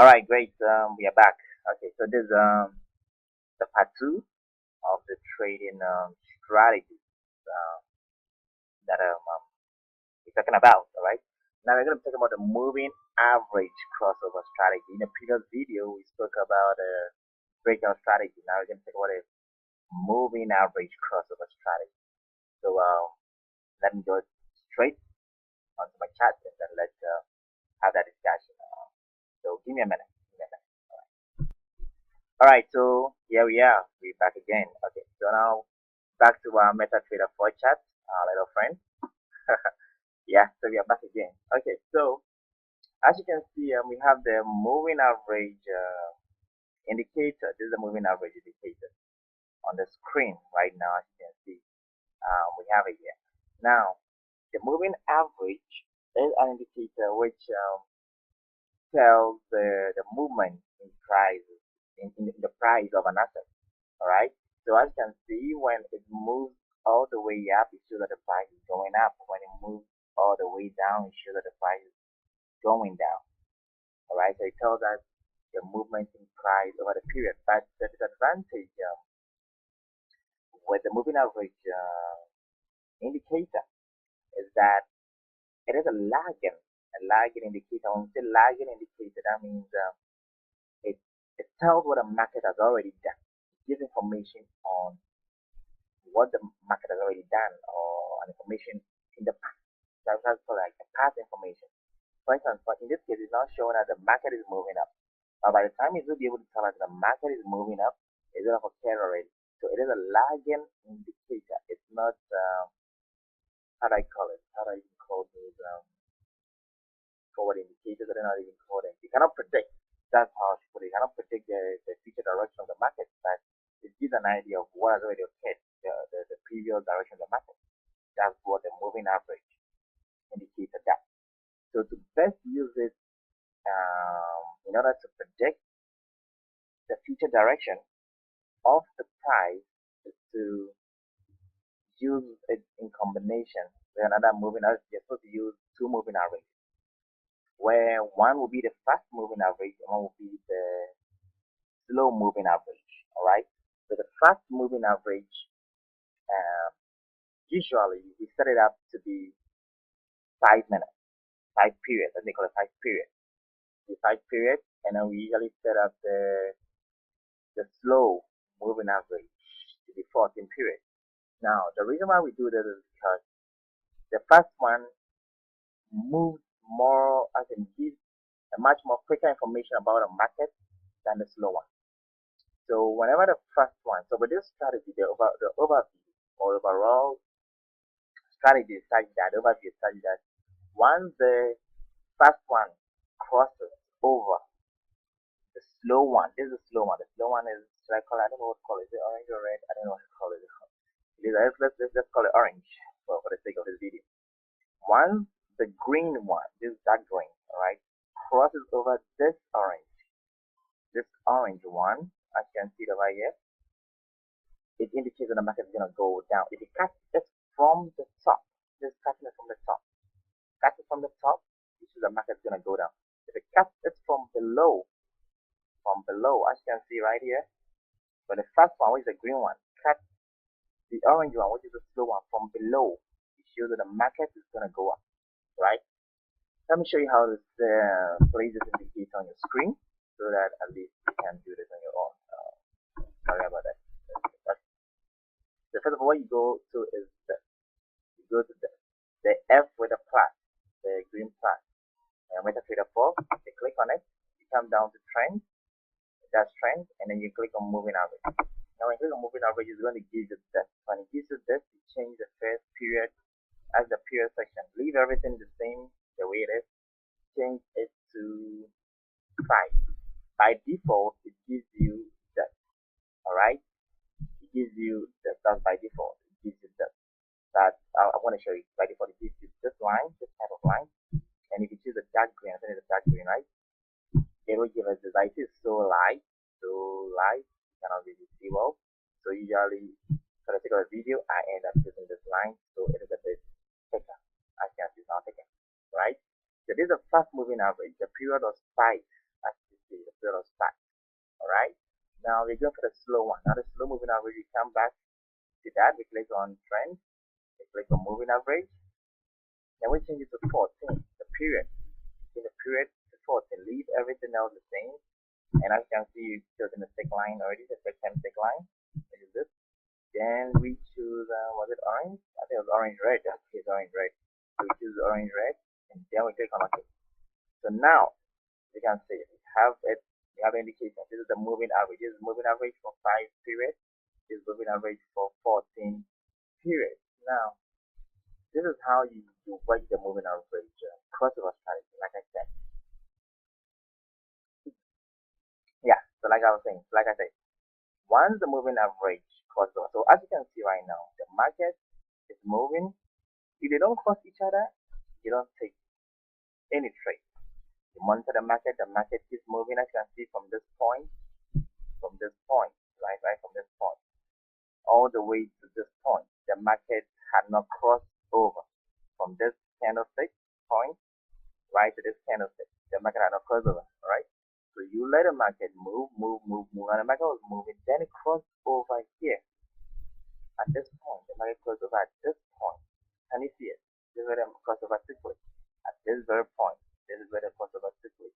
All right, great. We are back. Okay, so this the part two of the trading strategies um, that we're talking about. All right. Now we're going to talk about the moving average crossover strategy. In the previous video, we spoke about a breakout strategy. Now we're going to talk about a moving average crossover strategy. So let me go straight onto my chat and then let's have that discussion. So give me a minute. Give me a minute. All right, so here we are. We're back again. Okay, so now back to our MetaTrader 4 chat, our little friend. Yeah, so we are back again. Okay, so as you can see, we have the moving average indicator. This is the moving average indicator on the screen right now. As you can see, we have it here. Now, the moving average is an indicator which tells the movement in prices in the price of an asset. All right. So as you can see, when it moves all the way up, it shows that the price is going up. When it moves all the way down, it shows that the price is going down. All right. So it tells us the movement in price over the period. But the disadvantage with the moving average indicator is that it is a lagging indicator. When we say lagging indicator, that means it it tells what the market has already done. It gives information on what the market has already done or an information in the past. That's called like the past information. For instance, but in this case, it's not showing that the market is moving up. But by the time it will be able to tell us the market is moving up, it's going to occur already. So it is a lagging indicator. It's not, how do I call it? How do I even call those forward indicators? I don't know how to even call them. You cannot predict. That's how I should put it. You cannot predict the future direction of the market, but it gives an idea of what has already occurred, the previous direction of the market. That's what the moving average indicator does. So to best use it in order to predict the future direction of the price is to use it in combination with another moving average. You're supposed to use two moving averages, where one will be the fast moving average and one will be the slow moving average. All right. So the fast moving average, um, usually we set it up to be 5 minutes, 5 periods, as they call it, 5 periods. The 5 period, and then we usually set up the slow moving average to be 14 periods. Now, the reason why we do this is because the first one moves more, as in gives a much more quicker information about a market than the slow one. So whenever the first one, so with this strategy, the overview or overall strategy is such that, the overview is such that once the first one crosses over the slow one, this is the slow one. The slow one is, should I call it, I don't know what to call it. Is it orange or red? I don't know what to call it. Let's call it orange for the sake of this video. Once the green one, this dark green, all right, crosses over this orange one, as you can see it right here, it indicates that the market is going to go down. If it cuts it from the top, just cutting it from the top, cut it from the top, it shows the market is going to go down. If it cuts it from below, as you can see right here, but the first one, which is the green one, cut the orange one, which is the slow one, from below, it shows that the market is going to go up, right? Let me show you how this plays this indicator on your screen so that at least you can do this on your own. Sorry about that. So first of all, what you go to is you go to the F with a plus, the green plus, and MetaTrader 4. You click on it, you come down to trend, that's trend, and then you click on moving average. Now when you click on moving average, it's going to give you this. When it gives you this, you change the first period as the period section. Leave everything the same the way it is. Change it to 5. By default, it gives you that. Alright? It gives you that. That's by default. It gives you that. That I want to show you. By default, it gives you this line, this type of line. And if you choose the dark green, I think it's a dark green, right? It will give us this. I see so light. You cannot really see well. So usually, for the sake of the video, I end up using this line. So it is a bit thicker. As you can see, it's not thicker. Right? So this is a fast moving average. The period of 5, as you see, zero start. Alright, now we're going for the slow one. Now the slow moving average, we come back to that, we click on trend, we click on moving average, then we change it to 14, the period. In the period to 14, leave everything else the same. And as you can see, you've chosen the stick line already, the second stick line, which is this. Then we choose, was it orange? I think it was orange red. Okay, it's orange red. So we choose orange red, and then we click on OK. So now you can see we have it. We have indication. This is the moving average. This is moving average for 5 periods. This is moving average for 14 periods. Now, this is how you work the moving average crossover strategy. Like I said, yeah. So like I was saying, like I said, once the moving average crossover. So as you can see right now, the market is moving. If they don't cross each other, you don't take any trade. You monitor the market keeps moving, as you can see from this point, right from this point, all the way to this point. The market had not crossed over from this candlestick point, right to this candlestick. The market had not crossed over, right? So you let the market move, and the market was moving, then it crossed over here. At this point, the market crossed over at this point. Can you see it? This is where the crossover took place. At this very point, this is where the crossover took place.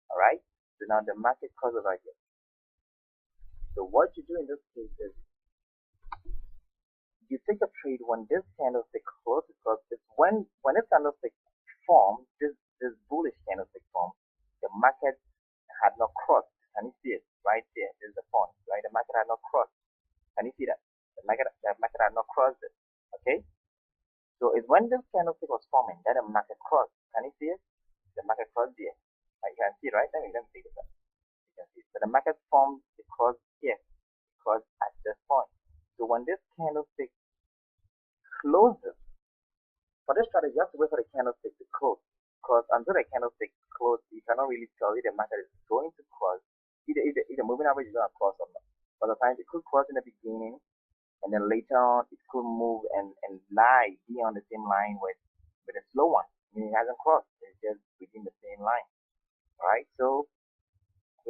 Alright? So now the market crossover here. So what you do in this case is you take a trade when this candlestick closes, because it's when this candlestick forms, this bullish candlestick forms, the market had not crossed. Can you see it? Right there. This is the point, right? The market had not crossed. Can you see that? The market had not crossed it. Okay? So it's when this candlestick was forming that the market crossed. Can you see it? The market crossed here. You can see, right? Let me take it up. You can see. So the market formed the cross here, cross at this point. So when this candlestick closes, for this strategy, you have to wait for the candlestick to close. Because until the candlestick closes, you cannot really tell if the market is going to cross. Either moving average is going to cross or not. But sometimes it could cross in the beginning, and then later on it could move and be on the same line with a slow one. I mean, it hasn't crossed. It's just within the same line. Right? So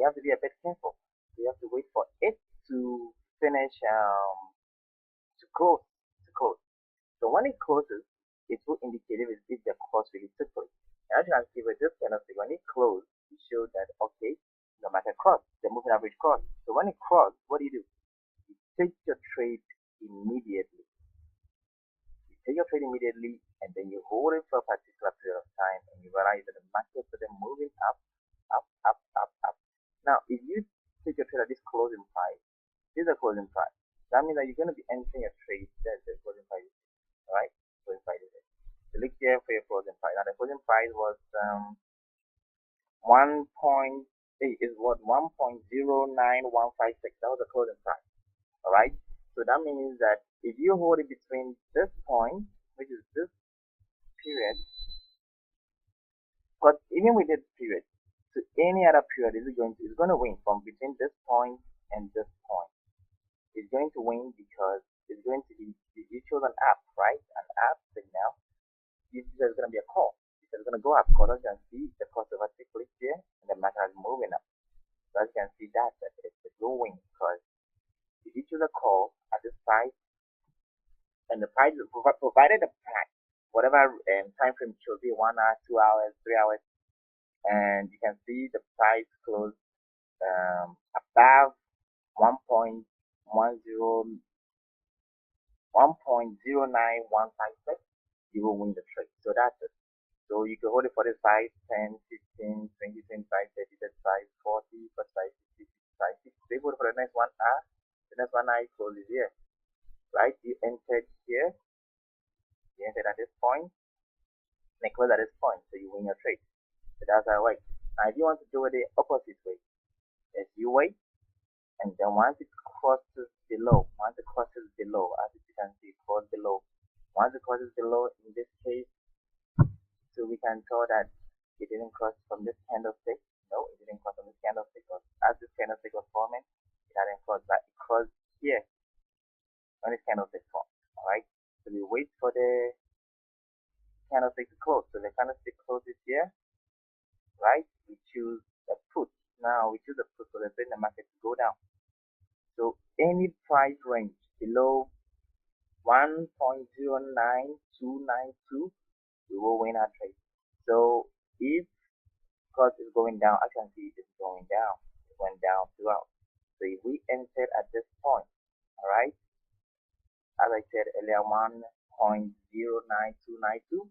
you have to be a bit careful. You have to wait for it to finish to close. So when it closes, it will indicate if the cross really took place. And as you can see with this candlestick, when it closed, it showed that okay, the market crossed, the moving average crossed. So when it crossed, what do? You take your trade immediately. And then you hold it for a particular period of time, and you realize that the market is moving up. Now, if you take your trade at this closing price, this is a closing price. That means that you're going to be entering a trade. That's the closing price. Alright? Closing price is it. So look here for your closing price. Now, the closing price was 1.8 is what 1.09156. That was the closing price. Alright? So that means that if you hold it between this point, which is this period, but even with this period, to any other period, it's going to win from between this point and this point. It's going to win because it's going to be, you chose an app, right? An app signal. This is going to be a call. It's going to go up because as you can see, the crossover takes place here and the market is moving up. So as you can see that it's a go win because if you choose a call at this price, and the price provided the price, whatever time frame should be 1 hour, 2 hours, 3 hours, and you can see the price closed above 1.09156, you will win the trade. So that's it. So you can hold it for this 5, 10, 15, 20, 25, 30, 35, 40, 45, 50, 55, 60. They hold it for the next 1 hour. The next 1 hour closes here. Right? You entered here. You entered at this point. And it closed at this point. So you win your trade. So that's how it works. Now if you want to do it the opposite way, is you wait, and then once it crosses below, as you can see, cross below. Once it crosses below, in this case, so we can tell that it didn't cross from this candlestick. No, it didn't cross from this candlestick. Because as this candlestick was forming, it hadn't crossed, but it crossed here when this candlestick formed. Alright? So we wait for the candlestick to close. So the candlestick closes here, right? We choose the put. now we choose the put, so let's say the market to go down. So any price range below 1.09292, we will win our trade. So if cost is going down, I can see it's going down. It went down throughout. So if we enter at this point, all right, as I said earlier, 1.09292, we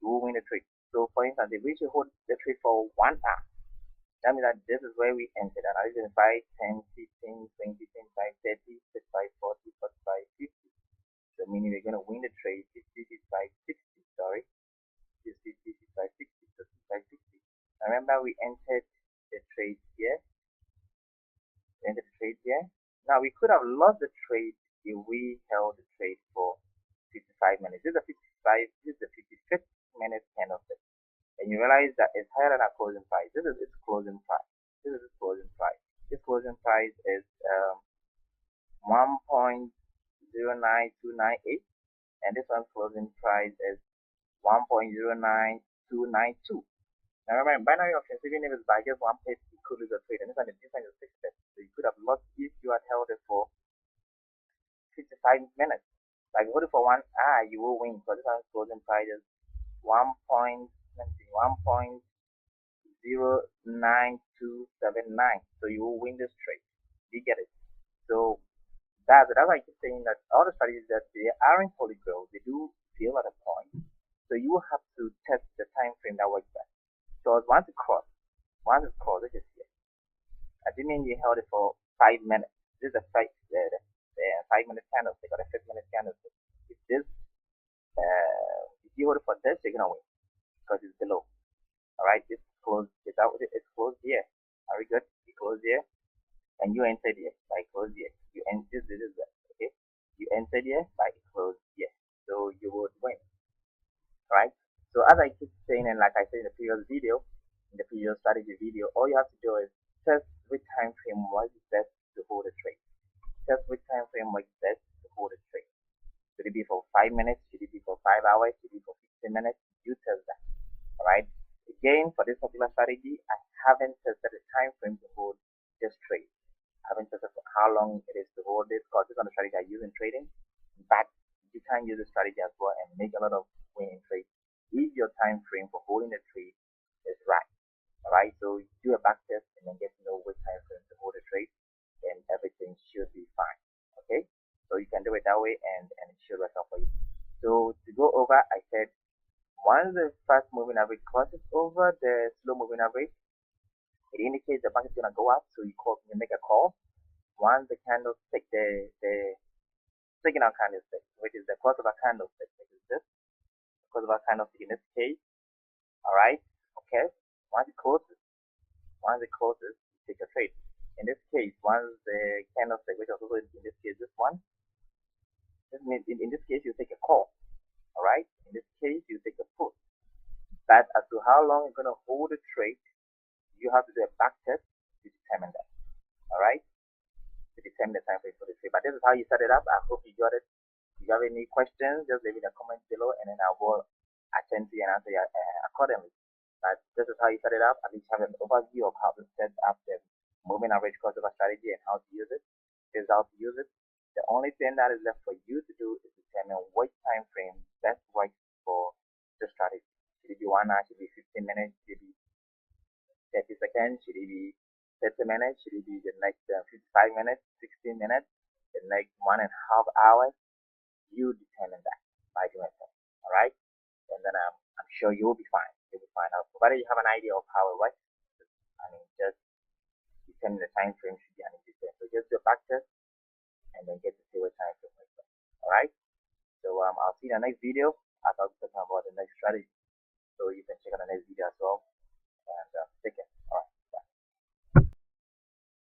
will win the trade. So for instance, if we should hold the trade for 1 hour, that means that this is where we entered. And I did 5, 10, 15, 20, 25, 30, 35, 40, 45, 50. So meaning we're going to win the trade 50, 55, 60. Sorry, 50, 55, 60. So 55, 60. Remember we entered the trade here. Entered the trade here. Now we could have lost the trade if we held the trade for 55 minutes. This is the 55. This is the 55th minute candlestick. And you realize that it's higher than our closing price. This is its closing price. This is its closing price. This closing price is 1.09298, and this one's closing price is 1.09292. Now remember, in binary options, even if it's by just 1 pip, you could lose a trade, and this one the difference is 6 pips. So you could have lost if you had held it for 55 minutes. Like hold it for 1 hour, you will win, because this one's closing price is 1.09279. So you will win this trade. You get it? So that's it. That's why I keep saying that all the strategies that they aren't holy grail, they do fail at a point. So you will have to test the time frame that works best. So once it's crossed, which is here. Assuming you held it for 5 minutes. This is a 5-minute candlestick or a 5-minute candlestick. If you hold it for this, you're gonna win because it's below. All right, it's closed. It's closed here. Are we good? You close here, and you entered here by close here. You entered this is okay. You entered here by close here, so you would win. All right. So as I keep saying, and like I said in the previous video, in the previous strategy video, all you have to do is test which time frame works best to hold a trade. Test which time frame works best to hold a trade. Should it be for 5 minutes? Should it be for 5 hours? Should it be for 15 minutes? You test that. All right. Again, for this particular strategy, I haven't tested the time frame to hold this trade. I haven't tested for how long it is to hold this, because this is the strategy I use in trading. But you can use this strategy as well and make a lot of winning trades if your time frame for holding the trade is right. All right. So do a back test and then get to know which time frame to hold a trade, and everything should be fine. Okay. So you can do it that way, and it should work out for you. So to go over, I said once the fast moving average crosses over the slow moving average, it indicates the market is gonna go up. So you make a call. Once the candlestick, the signal candlestick, which is the crossover candlestick, which is this crossover candlestick in this case. All right. Okay. Once it closes, you take a trade. In this case, once the candlestick, which is also in this case this one, this means in this case you take a call. All right. In this case, you take a put. But as to how long you're gonna hold the trade, you have to do a back test to determine that. All right. To determine the time frame for the trade. But this is how you set it up. I hope you got it. If you have any questions, just leave it in the comments below, and then I will attend to you and answer you accordingly. But this is how you set it up. At least have an overview of how to set up the moving average crossover strategy and how to use it. This is how to use it. The only thing that is left for you to do is determine which time frame best works for the strategy. Should it be 1 hour? Should it be 15 minutes? Should it be 30 seconds? Should it be 30 minutes? Should it be the next 55 minutes, 16 minutes, the next 1.5 hours? You determine that by doing so. All right, and then I'm sure you'll be fine. You'll be fine. Provided you have an idea of how it works. I mean, just determine the time frame should be an indicator. So just do a back test and then get to see what time frame works. All right. So I'll see you in the next video as I'll be talking about the next strategy. So you can check out the next video as well.